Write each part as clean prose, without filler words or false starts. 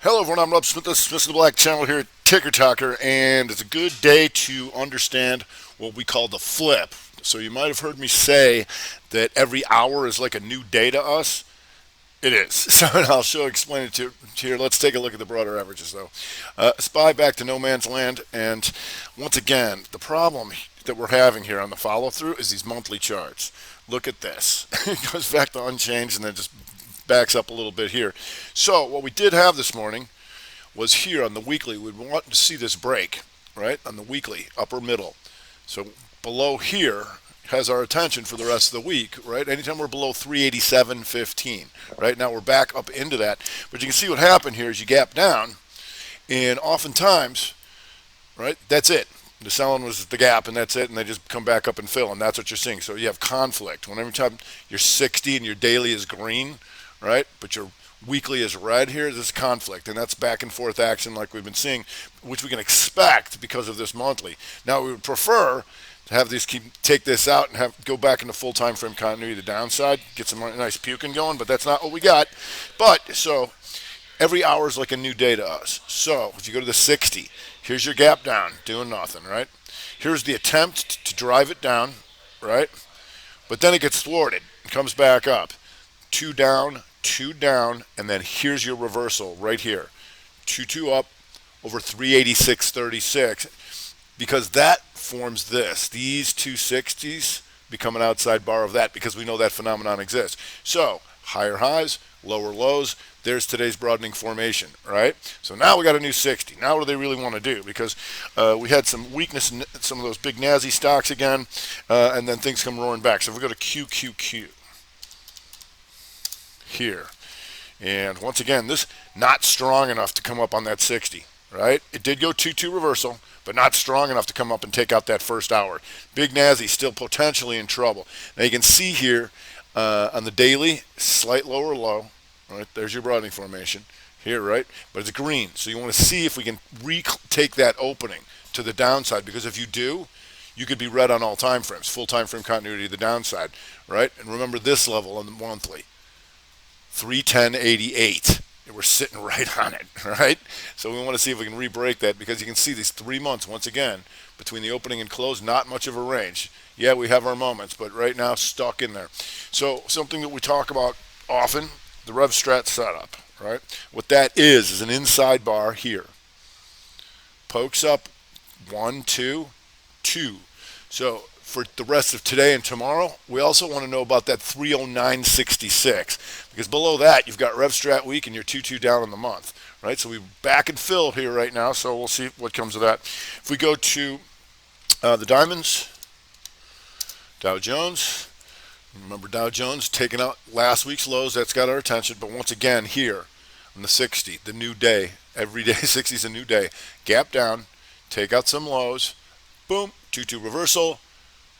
Hello everyone, I'm Rob Smith, this is Smith of the Black Channel here at Ticker Talker, and it's a good day to understand what we call the flip. So you might have heard me say that every hour is like a new day to us. It is. So I'll explain it to you here. Let's take a look at the broader averages though. SPY back to no man's land, and once again, the problem that we're having here on the follow through is these monthly charts. Look at this. It goes back to unchanged and then just backs up a little bit here. So what we did have this morning was here on the weekly. We want to see this break, right, on the weekly, upper middle. So below here has our attention for the rest of the week, right? Anytime we're below 387.15, right? Now we're back up into that. But you can see what happened here is you gap down, and oftentimes, right, that's it. The selling was the gap, and that's it, and they just come back up and fill, and that's what you're seeing. So you have conflict. Whenever time you're 60 and your daily is green, right, but your weekly is red here, there's conflict, and that's back and forth action like we've been seeing, which we can expect because of this monthly. Now we would prefer to have these take this out and go back into full time frame continuity to the downside, get some nice puking going, but that's not what we got. But so every hour is like a new day to us. So if you go to the 60, here's your gap down, doing nothing, right? Here's the attempt to drive it down, right? But then it gets thwarted, it comes back up, two down, and then here's your reversal right here, 2 up over 386.36, because that forms these 260s become an outside bar of that, because we know that phenomenon exists. So higher highs, lower lows, there's today's broadening formation, right? So now we got a new 60. Now what do they really want to do? Because we had some weakness in some of those big NASI stocks again, and then things come roaring back. So if we go to QQQ here, and once again, this not strong enough to come up on that 60, right? It did go 2-2 reversal, but not strong enough to come up and take out that first hour. Big NASI still potentially in trouble. Now you can see here on the daily, slight lower low, right? There's your broadening formation here, right? But it's green, so you want to see if we can retake that opening to the downside, because if you do, you could be red on all time frames, full time frame continuity to the downside, right? And remember this level on the monthly, 310.88. We're sitting right on it, right? So we want to see if we can re-break that, because you can see these 3 months, once again, between the opening and close, not much of a range. Yeah, we have our moments, but right now stuck in there. So something that we talk about often, the Rev Strat setup, right? What that is an inside bar here. Pokes up 1, 2, 2. So for the rest of today and tomorrow, we also want to know about that 309.66, because below that you've got Rev Strat week and you're 2-2 down in the month, right? So we're back and fill here right now, so we'll see what comes of that. If we go to the diamonds, Dow Jones, remember Dow Jones taking out last week's lows, that's got our attention, but once again here on the 60, the new day, every day 60 is a new day, gap down, take out some lows, boom, 2-2 reversal.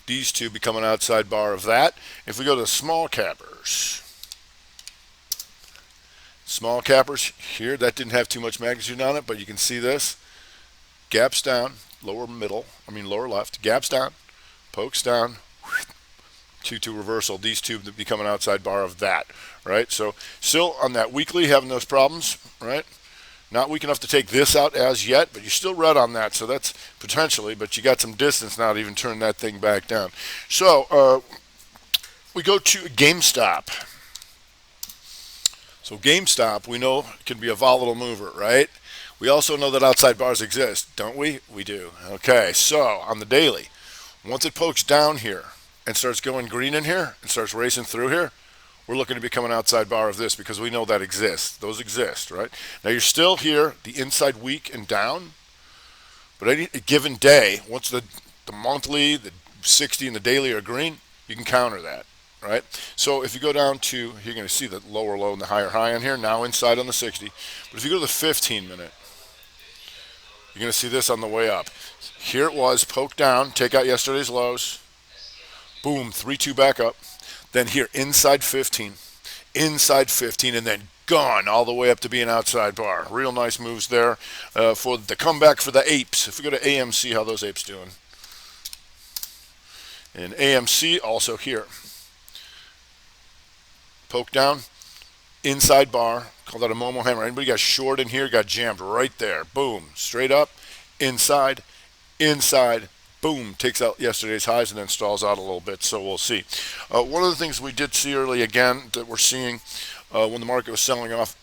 These two become an outside bar of that. If we go to the small cappers here, that didn't have too much magnitude on it, but you can see this. Gaps down, lower left, gaps down, pokes down, 2-2 reversal. These two become an outside bar of that, right? So still on that weekly having those problems, right? Not weak enough to take this out as yet, but you're still red on that, so that's potentially, but you got some distance now to even turn that thing back down. So we go to GameStop. So GameStop, we know, can be a volatile mover, right? We also know that outside bars exist, don't we? We do. Okay, so on the daily, once it pokes down here and starts going green in here and starts racing through here, we're looking to become an outside bar of this, because we know that exists. Those exist, right? Now you're still here, the inside weak and down, but any given day, once the monthly, the 60 and the daily are green, you can counter that, right? So if you go down to, you're going to see the lower low and the higher high on here, now inside on the 60. But if you go to the 15 minute, you're going to see this on the way up. Here it was, poke down, take out yesterday's lows, boom, 3-2 back up. Then here, inside 15, and then gone all the way up to be an outside bar. Real nice moves there for the comeback for the apes. If we go to AMC, how those apes doing? And AMC also here. Poke down, inside bar, Call that a Momo hammer. Anybody got short in here, got jammed right there. Boom. Straight up, inside, inside, boom, takes out yesterday's highs and then stalls out a little bit. So we'll see. One of the things we did see early again that we're seeing when the market was selling off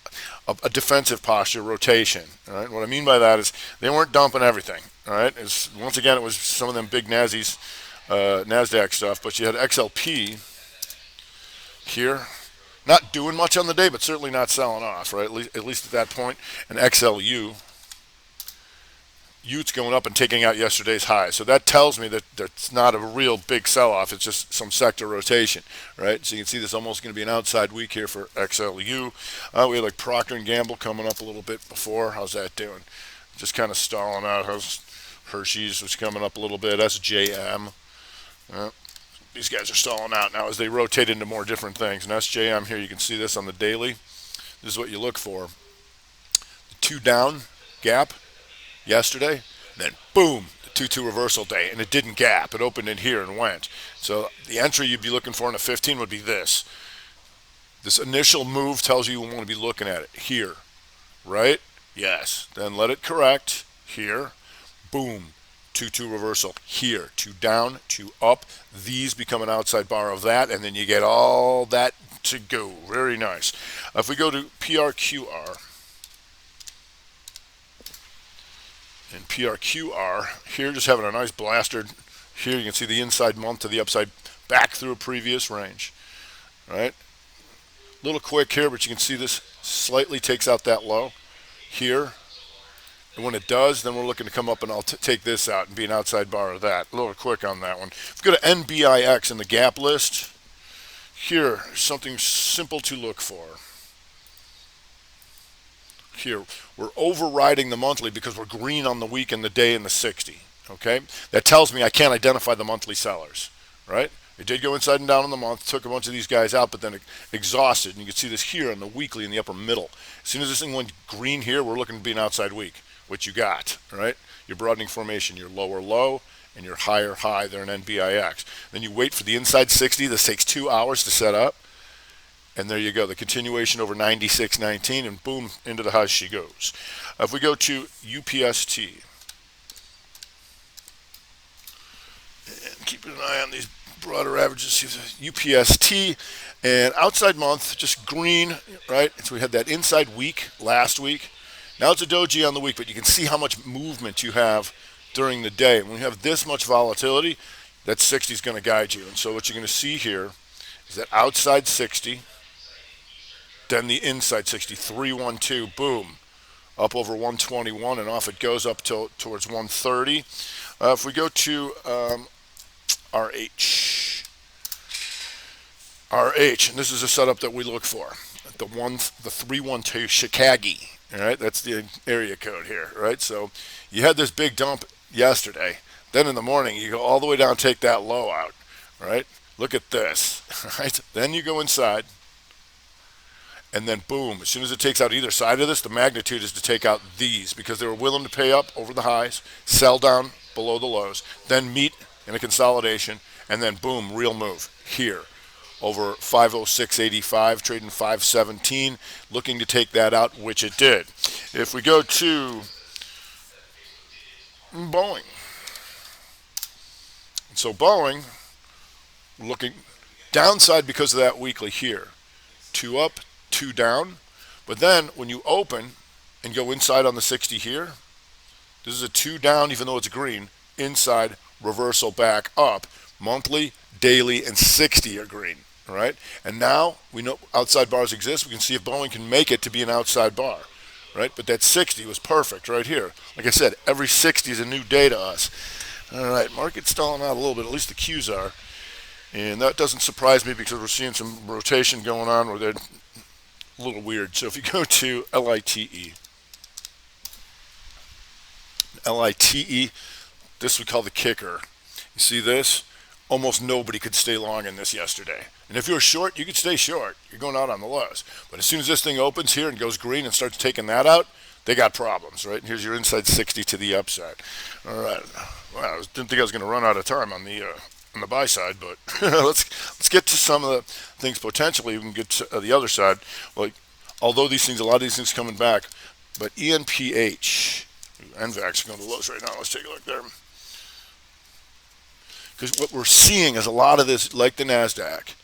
a defensive posture rotation. All right, what I mean by that is they weren't dumping everything. All right, once again it was some of them big Nasdaq stuff, but you had XLP here. Not doing much on the day, but certainly not selling off, right? At least at that point. And XLU, Utes going up and taking out yesterday's high. So that tells me that it's not a real big sell-off. It's just some sector rotation, right? So you can see this almost going to be an outside week here for XLU. We had like Procter & Gamble coming up a little bit before. How's that doing? Just kind of stalling out. How's Hershey's, which is coming up a little bit. SJM. These guys are stalling out now as they rotate into more different things. And SJM here, you can see this on the daily. This is what you look for. The 2 down gap yesterday, then boom, the 2-2 reversal day, and it didn't gap. It opened in here and went. So the entry you'd be looking for in a 15 would be this. This initial move tells you want to be looking at it here, right? Yes. Then let it correct here. Boom. 2-2 reversal here, 2 down, 2 up. These become an outside bar of that, and then you get all that to go. Very nice. If we go to PRQR, and PRQR, here just having a nice blaster. Here you can see the inside month to the upside back through a previous range. All right? A little quick here, but you can see this slightly takes out that low here. And when it does, then we're looking to come up and I'll take this out and be an outside bar of that. A little quick on that one. If we go to NBIX in the gap list, here, something simple to look for. Here, we're overriding the monthly because we're green on the week and the day and the 60. Okay? That tells me I can't identify the monthly sellers. Right? It did go inside and down on the month, took a bunch of these guys out, but then it exhausted. And you can see this here on the weekly in the upper middle. As soon as this thing went green here, we're looking to be an outside week. What you got, right? Your broadening formation, your lower low, and your higher high there in NBIX. Then you wait for the inside 60. This takes 2 hours to set up. And there you go, the continuation over 96.19, and boom, into the highs she goes. If we go to UPST, and keep an eye on these broader averages, UPST, and outside month, just green, right? So we had that inside week last week. Now it's a doji on the week, but you can see how much movement you have during the day. When you have this much volatility, that 60 is going to guide you. And so what you're going to see here is that outside 60, then the inside 60, 312, boom, up over 121, and off it goes up towards 130. If we go to RH, and this is a setup that we look for, the 312 Chicago. All right, that's the area code here, right? So you had this big dump yesterday. Then in the morning, you go all the way down, take that low out, right? Look at this, right? Then you go inside, and then boom. As soon as it takes out either side of this, the magnitude is to take out these because they were willing to pay up over the highs, sell down below the lows, then meet in a consolidation, and then boom, real move here. Over 506.85, trading 517, looking to take that out, which it did. If we go to Boeing, so Boeing looking downside because of that weekly here, 2 up, 2 down, but then when you open and go inside on the 60 here, this is a 2 down, even though it's green, inside, reversal back up, monthly, daily, and 60 are green. All right, and now we know outside bars exist. We can see if Boeing can make it to be an outside bar, right? But that 60 was perfect right here. Like I said, every 60 is a new day to us. All right, market's stalling out a little bit. At least the Qs are, and that doesn't surprise me because we're seeing some rotation going on where they're a little weird. So if you go to LITE, this we call the kicker. You see this? Almost nobody could stay long in this yesterday. And if you're short, you could stay short. You're going out on the lows. But as soon as this thing opens here and goes green and starts taking that out, they got problems, right? And here's your inside 60 to the upside. All right. Well, I didn't think I was going to run out of time on the buy side, but let's get to some of the things potentially we can get to the other side. Like although a lot of these things coming back, but ENPH, NVAX going to lows right now. Let's take a look there. Because what we're seeing is a lot of this, like the NASDAQ,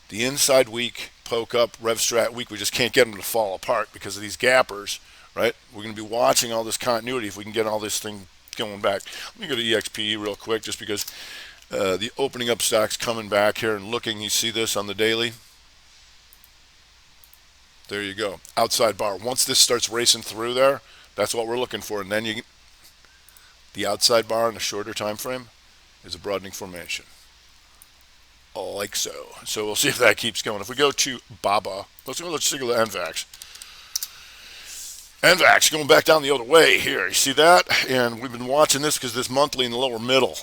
the inside week, poke up, RevStrat week, we just can't get them to fall apart because of these gappers, right? We're going to be watching all this continuity if we can get all this thing going back. Let me go to EXPE real quick just because the opening up stock's coming back here and looking. You see this on the daily? There you go. Outside bar. Once this starts racing through there, that's what we're looking for. And then the outside bar in a shorter time frame is a broadening formation. Like so. So we'll see if that keeps going. If we go to BABA, let's take a look at NVAX. NVAX going back down the other way here. You see that? And we've been watching this because this monthly in the lower middle.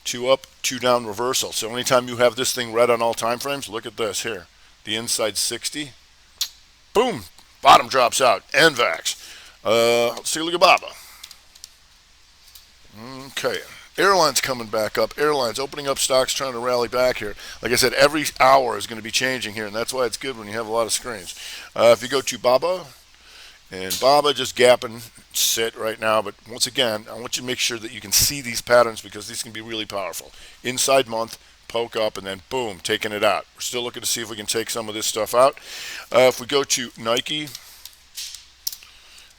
2 up, 2 down reversal. So anytime you have this thing red on all time frames, look at this here. The inside 60. Boom. Bottom drops out. NVAX. Let's take a look at BABA. Okay. Airlines coming back up. Airlines opening up stocks, trying to rally back here. Like I said, every hour is going to be changing here, and that's why it's good when you have a lot of screens. If you go to BABA, and BABA just gapping sit right now, but once again, I want you to make sure that you can see these patterns because these can be really powerful. Inside month, poke up, and then boom, taking it out. We're still looking to see if we can take some of this stuff out. If we go to Nike,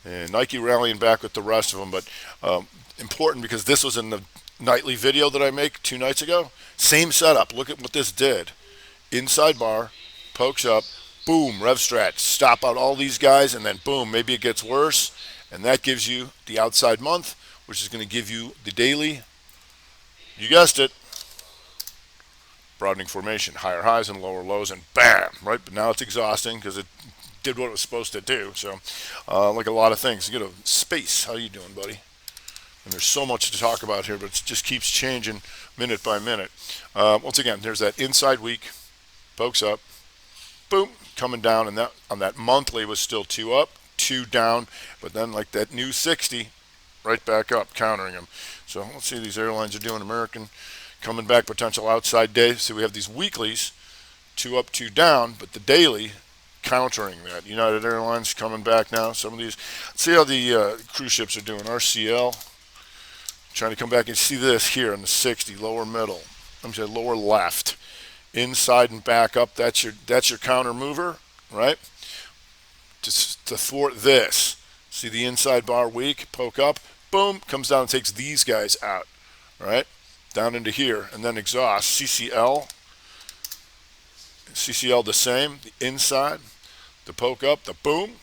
and Nike rallying back with the rest of them, but important because this was in the nightly video that I make 2 nights ago. Same setup. Look at what this did. Inside bar, pokes up, boom, RevStrat. Stop out all these guys, and then boom, maybe it gets worse. And that gives you the outside month, which is going to give you the daily. You guessed it. Broadening formation. Higher highs and lower lows, and bam, right? But now it's exhausting because it did what it was supposed to do. So, like a lot of things. You get a space. How you doing, buddy? And there's so much to talk about here, but it just keeps changing minute by minute. Once again, there's that inside week, pokes up, boom, coming down, and that on that monthly was still 2 up, 2 down, but then like that new 60, right back up, countering them. So let's see what these airlines are doing. American coming back, potential outside day. So we have these weeklies, 2 up, 2 down, but the daily countering that. United Airlines coming back now. Some of these, let's see how the cruise ships are doing. RCL. Trying to come back and see this here in the 60, lower middle. I'm saying lower left, inside and back up. That's your counter mover, right? To thwart this. See the inside bar weak, poke up, boom, comes down and takes these guys out, right? Down into here and then exhaust. CCL the same. The inside, the poke up, the boom,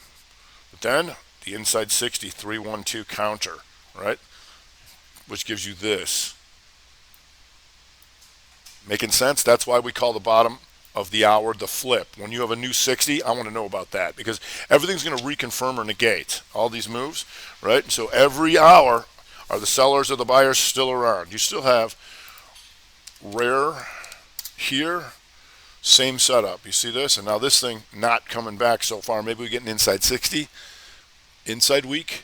but then the inside 60, 312 counter, right? Which gives you this. Making sense? That's why we call the bottom of the hour the flip. When you have a new 60, I want to know about that because everything's going to reconfirm or negate all these moves, right? So every hour, are the sellers or the buyers still around? You still have rare here, same setup. You see this? And now this thing not coming back so far. Maybe we get an inside 60, inside week,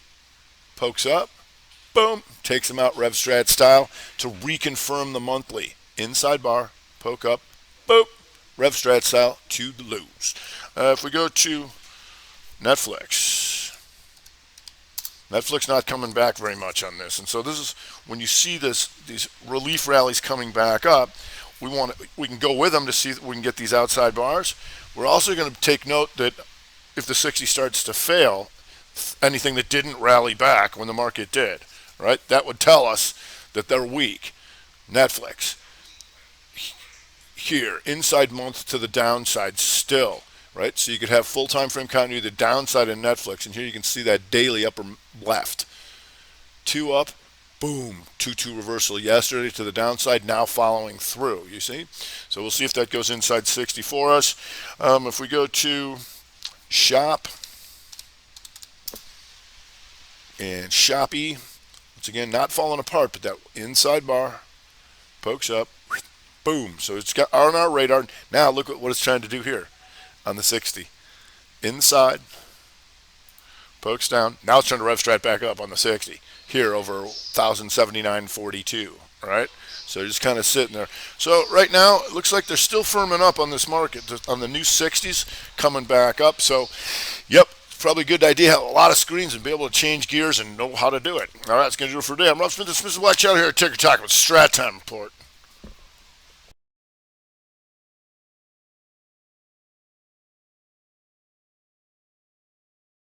pokes up, boom, takes them out RevStrat style to reconfirm the monthly. Inside bar, poke up, boom, RevStrat style to the lows. If we go to Netflix not coming back very much on this. And so this is when you see these relief rallies coming back up, we can go with them to see if we can get these outside bars. We're also going to take note that if the 60 starts to fail, anything that didn't rally back when the market did, right? That would tell us that they're weak. Netflix. Here, inside month to the downside still, right? So you could have full time frame continuity, the downside in Netflix, and here you can see that daily upper left. 2 up, boom, 2-2 reversal yesterday to the downside, now following through, you see? So we'll see if that goes inside 60 for us. If we go to Shop and Shopee, once again, not falling apart, but that inside bar pokes up, boom. So it's got on our radar. Now look at what it's trying to do here on the 60. Inside, pokes down. Now it's trying to RevStrat back up on the 60. Here over 1079.42, all right? So just kind of sitting there. So right now, it looks like they're still firming up on this market, on the new 60s, coming back up. So, yep, probably a good idea to have a lot of screens and be able to change gears and know how to do it. All right, that's going to do it for today. I'm Rob Smith, this is Black Channel here at Ticker Talk with Strat Time Report.